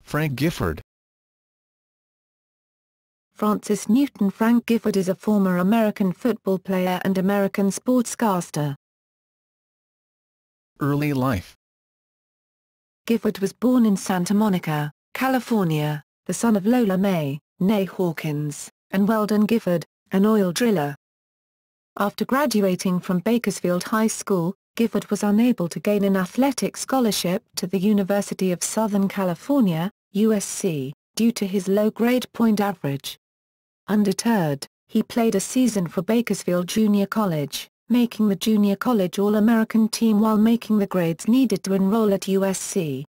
Frank Gifford. Francis Newton Frank Gifford is a former American football player and American sportscaster. Early life. Gifford was born in Santa Monica, California, the son of Lola Mae, née Hawkins, and Weldon Gifford, an oil driller. After graduating from Bakersfield High School, Gifford was unable to gain an athletic scholarship to the University of Southern California, USC, due to his low grade point average. Undeterred, he played a season for Bakersfield Junior College, making the Junior College All-American team while making the grades needed to enroll at USC.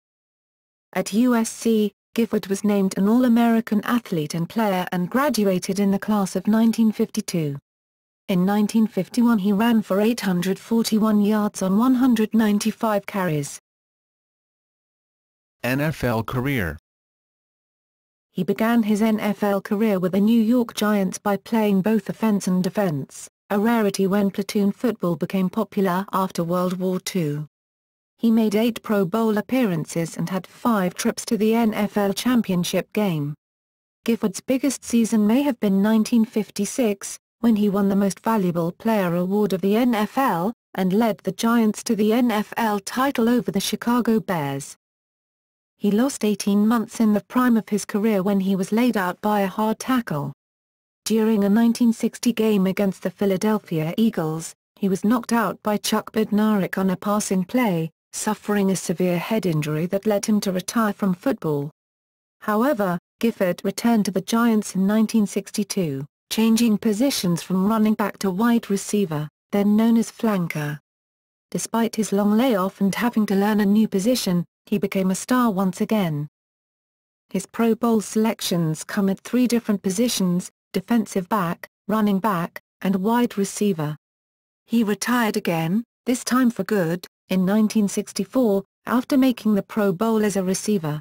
At USC, Gifford was named an All-American athlete and player and graduated in the class of 1952. In 1951 he ran for 841 yards on 195 carries. NFL career. He began his NFL career with the New York Giants by playing both offense and defense, a rarity when platoon football became popular after World War II. He made 8 Pro Bowl appearances and had 5 trips to the NFL championship game. Gifford's biggest season may have been 1956, when he won the Most Valuable Player award of the NFL, and led the Giants to the NFL title over the Chicago Bears. He lost 18 months in the prime of his career when he was laid out by a hard tackle. During a 1960 game against the Philadelphia Eagles, he was knocked out by Chuck Bednarik on a passing play, suffering a severe head injury that led him to retire from football. However, Gifford returned to the Giants in 1962, changing positions from running back to wide receiver, then known as flanker. Despite his long layoff and having to learn a new position, he became a star once again. His Pro Bowl selections come at 3 different positions: defensive back, running back, and wide receiver. He retired again, this time for good, in 1964, after making the Pro Bowl as a receiver.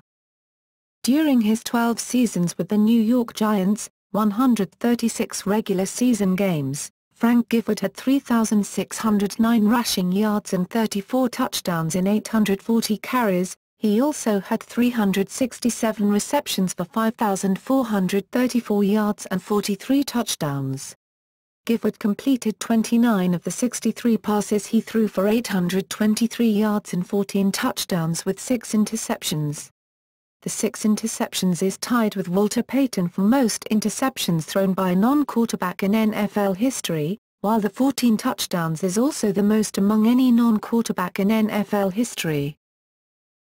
During his 12 seasons with the New York Giants, 136 regular season games, Frank Gifford had 3,609 rushing yards and 34 touchdowns in 840 carries. He also had 367 receptions for 5,434 yards and 43 touchdowns. Gifford completed 29 of the 63 passes he threw for 823 yards and 14 touchdowns with 6 interceptions. The 6 interceptions is tied with Walter Payton for most interceptions thrown by a non-quarterback in NFL history, while the 14 touchdowns is also the most among any non-quarterback in NFL history.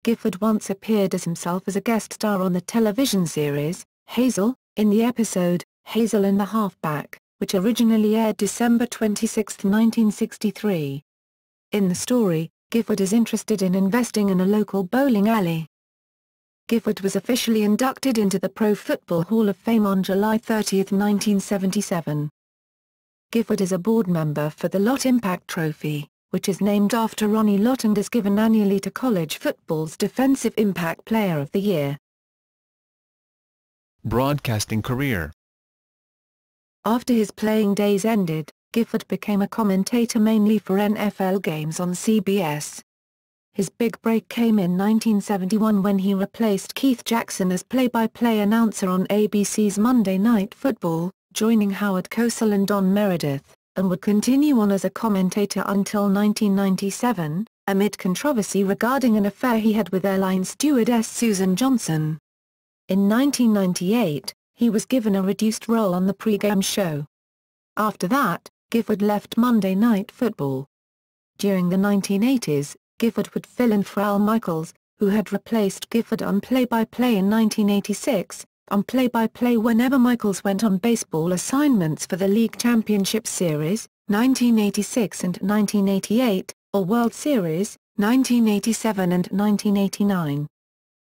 Gifford once appeared as himself as a guest star on the television series, Hazel, in the episode, Hazel and the Halfback, which originally aired December 26, 1963. In the story, Gifford is interested in investing in a local bowling alley. Gifford was officially inducted into the Pro Football Hall of Fame on July 30, 1977. Gifford is a board member for the Lott Impact Trophy, which is named after Ronnie Lott and is given annually to college football's Defensive Impact Player of the Year. Broadcasting career. After his playing days ended, Gifford became a commentator mainly for NFL games on CBS. His big break came in 1971 when he replaced Keith Jackson as play-by-play announcer on ABC's Monday Night Football, joining Howard Cosell and Don Meredith, and would continue on as a commentator until 1997, amid controversy regarding an affair he had with airline stewardess Susan Johnson. In 1998, he was given a reduced role on the pre-game show. After that, Gifford left Monday Night Football. During the 1980s, Gifford would fill in for Al Michaels, who had replaced Gifford on play-by-play in 1986, on play-by-play whenever Michaels went on baseball assignments for the League Championship Series, 1986 and 1988, or World Series, 1987 and 1989.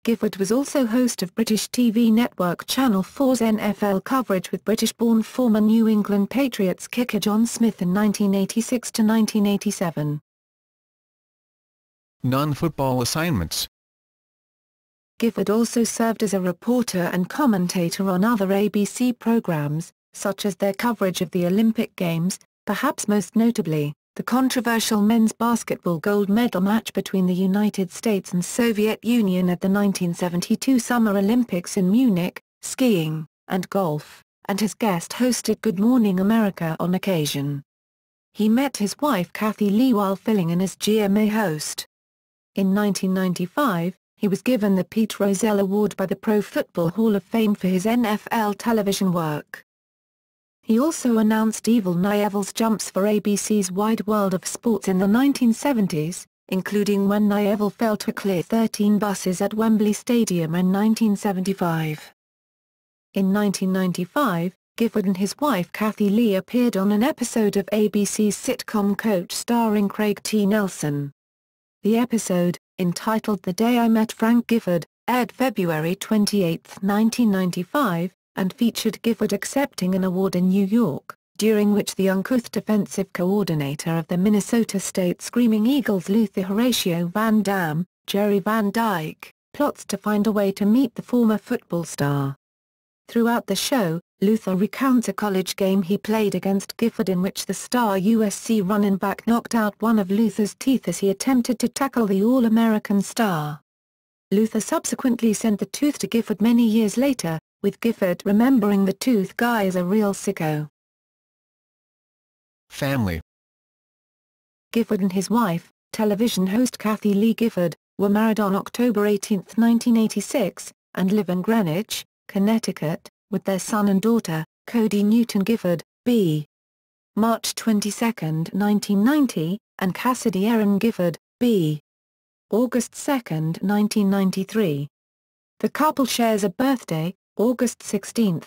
Gifford was also host of British TV network Channel 4's NFL coverage with British-born former New England Patriots kicker John Smith in 1986 to 1987. Non-football assignments. Gifford also served as a reporter and commentator on other ABC programs, such as their coverage of the Olympic Games, perhaps most notably, The controversial men's basketball gold medal match between the United States and Soviet Union at the 1972 Summer Olympics in Munich, skiing, and golf, and his guest hosted Good Morning America on occasion. He met his wife Kathy Lee while filling in as GMA host. In 1995, he was given the Pete Rozelle Award by the Pro Football Hall of Fame for his NFL television work. He also announced Evil Knievel's jumps for ABC's Wide World of Sports in the 1970s, including when Knievel fell to clear 13 buses at Wembley Stadium in 1975. In 1995, Gifford and his wife Kathy Lee appeared on an episode of ABC's sitcom Coach starring Craig T. Nelson. The episode, entitled The Day I Met Frank Gifford, aired February 28, 1995, and featured Gifford accepting an award in New York, during which the uncouth defensive coordinator of the Minnesota State Screaming Eagles Luther Horatio Van Dam, Jerry Van Dyke, plots to find a way to meet the former football star. Throughout the show, Luther recounts a college game he played against Gifford in which the star USC running back knocked out one of Luther's teeth as he attempted to tackle the All-American star. Luther subsequently sent the tooth to Gifford many years later, with Gifford remembering the tooth guy as a real sicko. Family. Gifford and his wife, television host Kathy Lee Gifford, were married on October 18, 1986, and live in Greenwich, Connecticut, with their son and daughter, Cody Newton Gifford, b. March 22, 1990, and Cassidy Erin Gifford, b. August 2, 1993. The couple shares a birthday, August 16.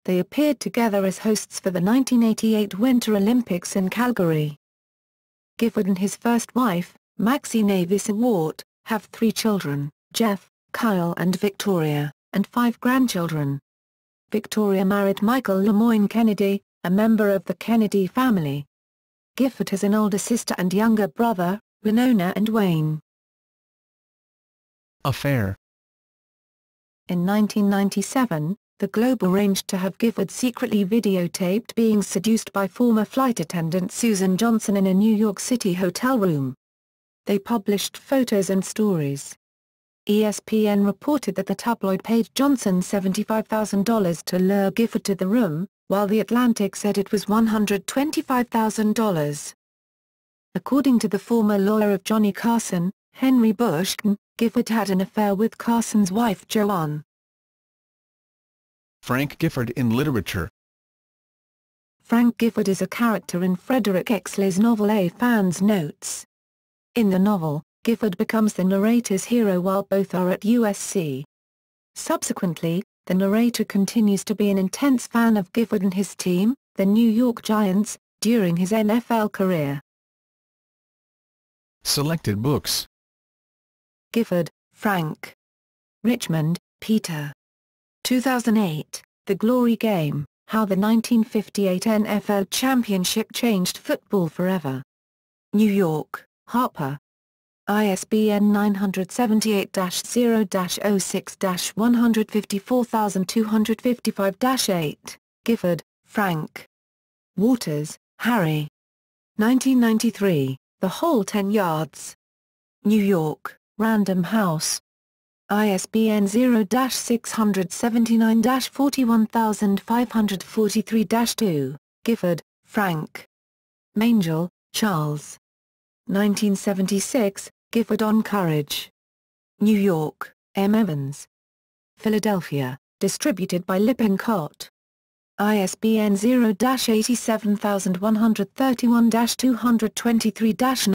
They appeared together as hosts for the 1988 Winter Olympics in Calgary. Gifford and his first wife, Maxine Navis Awart, have 3 children, Jeff, Kyle and Victoria, and 5 grandchildren. Victoria married Michael Lemoyne Kennedy, a member of the Kennedy family. Gifford has an older sister and younger brother, Winona and Wayne. Affair. In 1997, the Globe arranged to have Gifford secretly videotaped being seduced by former flight attendant Susan Johnson in a New York City hotel room. They published photos and stories. ESPN reported that the tabloid paid Johnson $75,000 to lure Gifford to the room, while The Atlantic said it was $125,000. According to the former lawyer of Johnny Carson, Henry Bushkin, Gifford had an affair with Carson's wife Joanne. Frank Gifford in literature. Frank Gifford is a character in Frederick Exley's novel A Fan's Notes. In the novel, Gifford becomes the narrator's hero while both are at USC. Subsequently, the narrator continues to be an intense fan of Gifford and his team, the New York Giants, during his NFL career. Selected books. Gifford, Frank. Richmond, Peter. 2008, The Glory Game, How the 1958 NFL Championship Changed Football Forever. New York, Harper. ISBN 978-0-06-154255-8. Gifford, Frank. Waters, Harry. 1993, The Whole 10 Yards. New York, Random House. ISBN 0-679-41543-2. Gifford, Frank. Mangel, Charles. 1976, Gifford on Courage. New York, M. Evans. Philadelphia, distributed by Lippincott. ISBN 0-87131-223-9.